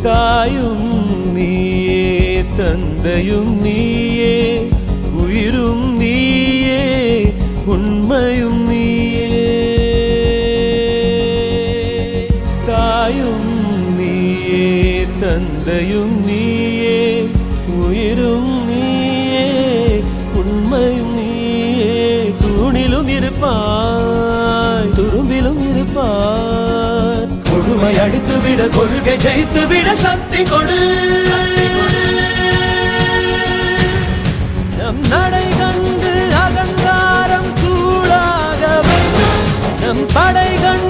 தாயும் நீயே தந்தையும் நீயே உயிரும் நீயே உண்மையும் நீயே தாயும் நீயே தந்தையும் நீயே உயிரும் நீயே உண்மையும் நீயே தூணிலும் இருப்பாய் துரும்பிலும் இருப்பாய் கொடுமை அடித்துவிட கொள்கை ஜெயித்துவிட சக்தி கொடு நம் நடை கண்டு அகங்காரம் சூடாக வேண்டும் நம் படை கண்டு